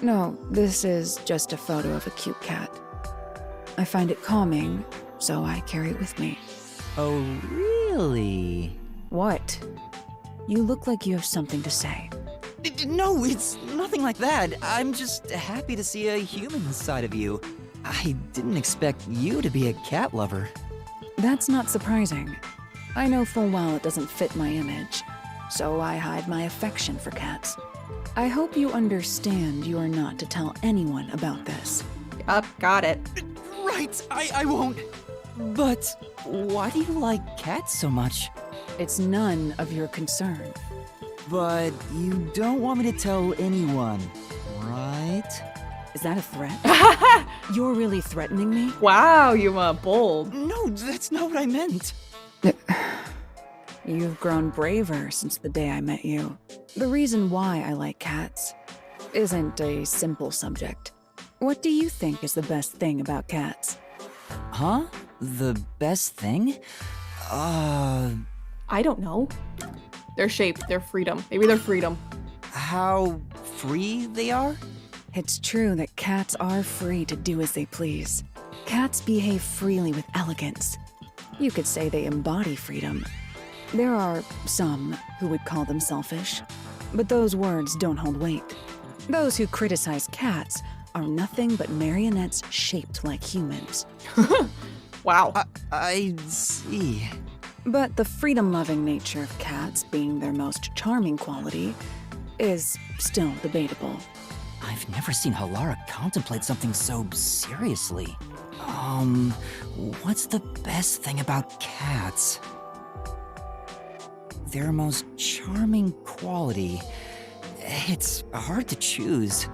No, this is just a photo of a cute cat. I find it calming, so I carry it with me. Oh, really? What? You look like you have something to say. No, it's nothing like that. I'm just happy to see a human side of you. I didn't expect you to be a cat lover. That's not surprising. I know full well it doesn't fit my image, so I hide my affection for cats. I hope you understand you are not to tell anyone about this. Yup, got it. Right, I won't. But why do you like cats so much? It's none of your concern. But you don't want me to tell anyone, right? Is that a threat? You're really threatening me? Wow, Yuma, bold. No, that's not what I meant. You've grown braver since the day I met you. The reason why I like cats isn't a simple subject. What do you think is the best thing about cats? Huh? The best thing? I don't know. Their shape, their freedom. Maybe their freedom. How free they are? It's true that cats are free to do as they please. Cats behave freely with elegance. You could say they embody freedom. There are some who would call them selfish, but those words don't hold weight. Those who criticize cats are nothing but marionettes shaped like humans. Wow. I see. But the freedom-loving nature of cats being their most charming quality is still debatable. I've never seen Halara contemplate something so seriously. What's the best thing about cats? Their most charming quality. It's hard to choose.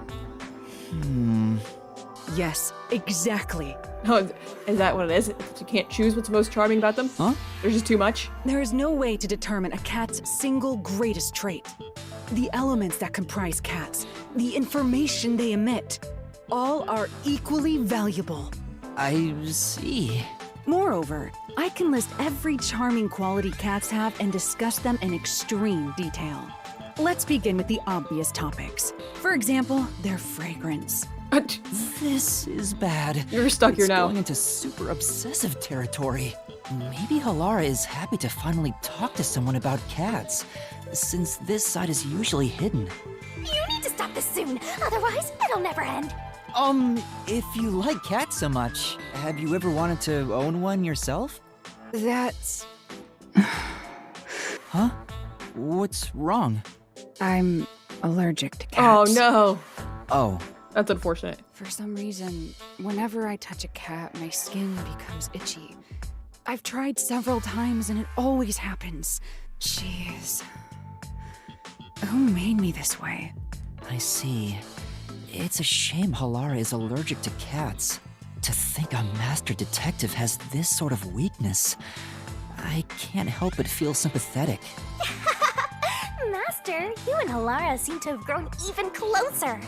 Yes, exactly. Oh, is that what it is? You can't choose what's most charming about them? Huh? There's just too much? There is no way to determine a cat's single greatest trait. The elements that comprise cats, the information they emit, all are equally valuable. I see. Moreover, I can list every charming quality cats have and discuss them in extreme detail. Let's begin with the obvious topics. For example, their fragrance. This is bad. You're stuck here now. It's going into super obsessive territory. Maybe Halara is happy to finally talk to someone about cats, since this side is usually hidden. You need to stop this soon, otherwise it'll never end. If you like cats so much, have you ever wanted to own one yourself? That's... Huh? What's wrong? I'm allergic to cats. Oh no. Oh. That's unfortunate. For some reason, whenever I touch a cat, my skin becomes itchy. I've tried several times and it always happens. Jeez. Who made me this way? I see. It's a shame Halara is allergic to cats. To think a master detective has this sort of weakness. I can't help but feel sympathetic. Master, you and Halara seem to have grown even closer.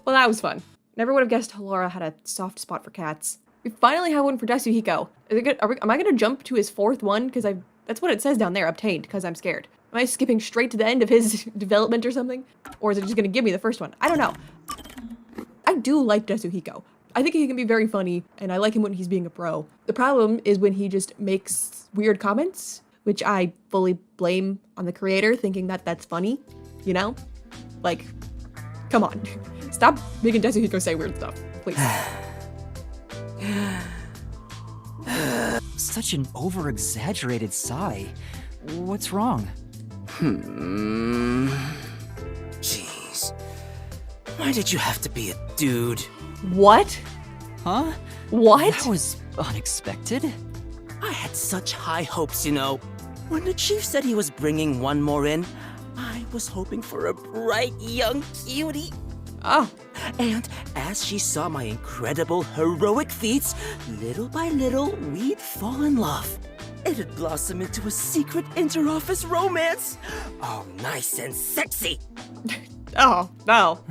Well, that was fun. Never would have guessed Halara had a soft spot for cats. We finally have one for Tetsuhiko. Is it good? Am I gonna jump to his fourth one? Because that's what it says down there, obtained, because I'm scared. Am I skipping straight to the end of his development or something? Or is it just gonna give me the first one? I don't know. I do like Tetsuhiko. I think he can be very funny, and I like him when he's being a bro. The problem is when he just makes weird comments, which I fully blame on the creator, thinking that that's funny, you know? Like, come on. Stop making Tetsuhiko say weird stuff, please. Such an over-exaggerated sigh. What's wrong? Jeez. Why did you have to be a dude? What? Huh? What? That was unexpected. I had such high hopes, you know. When the chief said he was bringing one more in, I was hoping for a bright young cutie. Oh. And as she saw my incredible, heroic feats, little by little, we'd fall in love. It'd blossom into a secret inter-office romance. Oh, nice and sexy. Oh, no.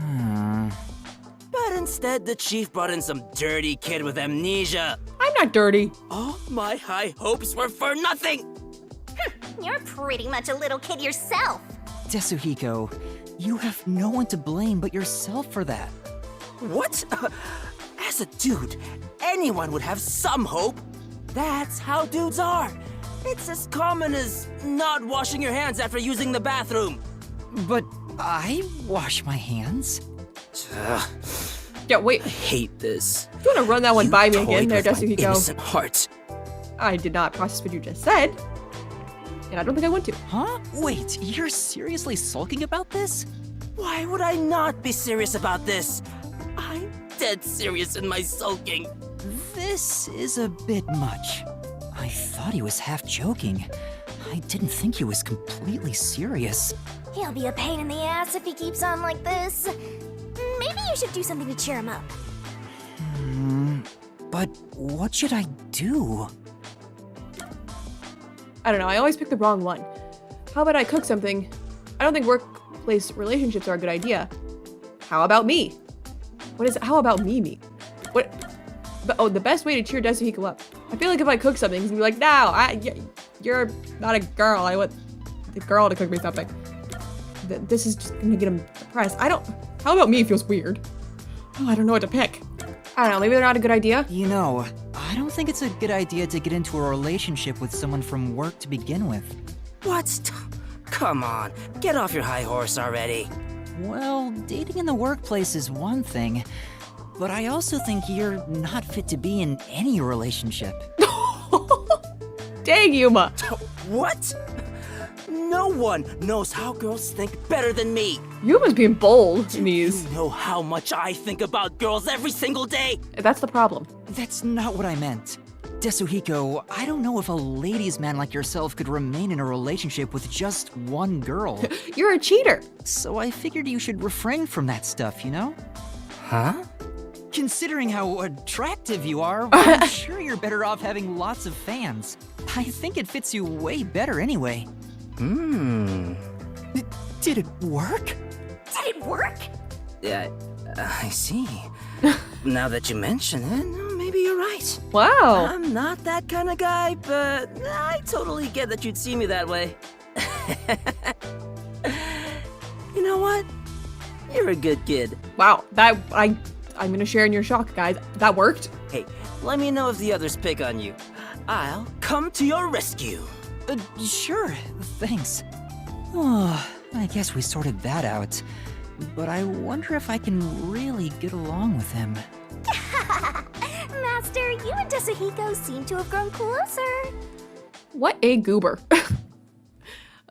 But instead, the chief brought in some dirty kid with amnesia. I'm not dirty. All my high hopes were for nothing. You're pretty much a little kid yourself. Tetsuhiko, you have no one to blame but yourself for that. What? As a dude, anyone would have some hope. That's how dudes are. It's as common as not washing your hands after using the bathroom. But I wash my hands. Yeah, wait. I hate this. You want to run that one by me again there, Toyed with my Tetsuhiko? innocent heart. I did not process what you just said. And I don't think I want to. Huh? Wait, you're seriously sulking about this? Why would I not be serious about this? I'm dead serious in my sulking. This is a bit much. I thought he was half joking. I didn't think he was completely serious. He'll be a pain in the ass if he keeps on like this. Maybe you should do something to cheer him up. But what should I do? I don't know, I always pick the wrong one. How about I cook something? I don't think workplace relationships are a good idea. How about me? What is it? How about me? What? Oh, the best way to cheer Tetsuhiko up. I feel like if I cook something, he's gonna be like, no, you're not a girl. I want the girl to cook me something. This is just gonna get him depressed. How about me feels weird. Oh, I don't know what to pick. I don't know, maybe they're not a good idea. You know, I don't think it's a good idea to get into a relationship with someone from work to begin with. What? Come on, get off your high horse already. Well, dating in the workplace is one thing, but I also think you're not fit to be in any relationship. Dang, Yuma. What? No one knows how girls think better than me. Yuma's being bold in these. You know how much I think about girls every single day. That's the problem. That's not what I meant. Tetsuhiko, I don't know if a ladies' man like yourself could remain in a relationship with just one girl. You're a cheater. So I figured you should refrain from that stuff, you know? Huh? Considering how attractive you are, I'm sure you're better off having lots of fans. I think it fits you way better anyway. Did it work? Did it work? Yeah, I see. Now that you mention it, maybe you're right. Wow. I'm not that kind of guy, but I totally get that you'd see me that way. You know what? You're a good kid. Wow, I'm gonna share in your shock, guys. That worked. Hey, let me know if the others pick on you. I'll come to your rescue. Sure, thanks. Oh, I guess we sorted that out. But I wonder if I can really get along with him. Master, you and Tetsuhiko seem to have grown closer. What a goober.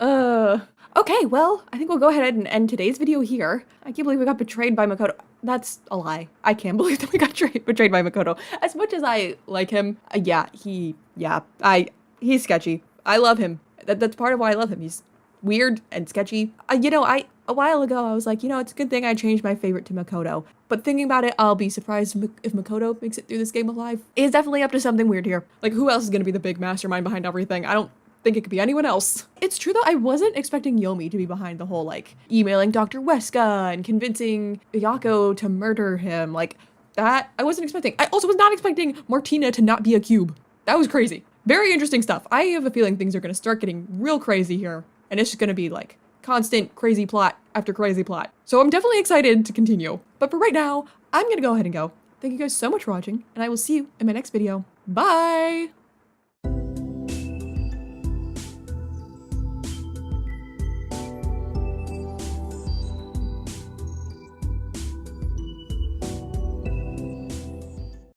Okay, well, I think we'll go ahead and end today's video here. I can't believe we got betrayed by Makoto. That's a lie. I can't believe that we got betrayed by Makoto. As much as I like him, he's sketchy. I love him. That's part of why I love him. He's weird and sketchy. A while ago, I was like, it's a good thing I changed my favorite to Makoto. But thinking about it, I'll be surprised if Makoto makes it through this game alive. He's definitely up to something weird here. Like, who else is going to be the big mastermind behind everything? I don't think it could be anyone else. It's true, though, I wasn't expecting Yomi to be behind the whole, emailing Dr. Weska and convincing Yako to murder him. Like, that, I wasn't expecting. I also was not expecting Martina to not be a cube. That was crazy. Very interesting stuff. I have a feeling things are going to start getting real crazy here. And it's just going to be, constant crazy plot after crazy plot. So I'm definitely excited to continue. But for right now, I'm gonna go ahead and go. Thank you guys so much for watching, and I will see you in my next video. Bye!